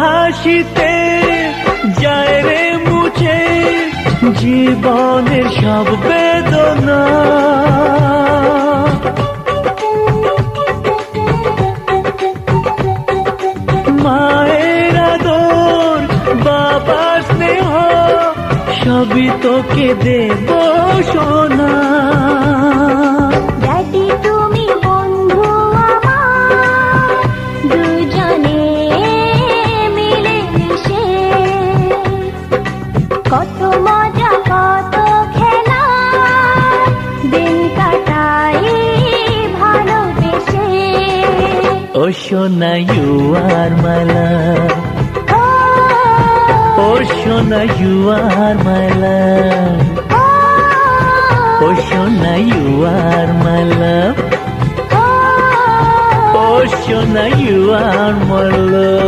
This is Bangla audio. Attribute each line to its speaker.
Speaker 1: হাসিতে যায় রে মুছে জীবনের সব বেদনা। মায়ের আদর বাবার স্নেহ সবই তোকে দেব সোনা।
Speaker 2: ড্যাডি তুমি বন্ধু আমার, দুজনে মিলে মিশে কত মজা কত খেলা দিন কাটাই ভালোবেসে।
Speaker 1: ও সোনা you are my love, ও সোনা you are my love, ও সোনা you are my love, ও সোনা you are my love.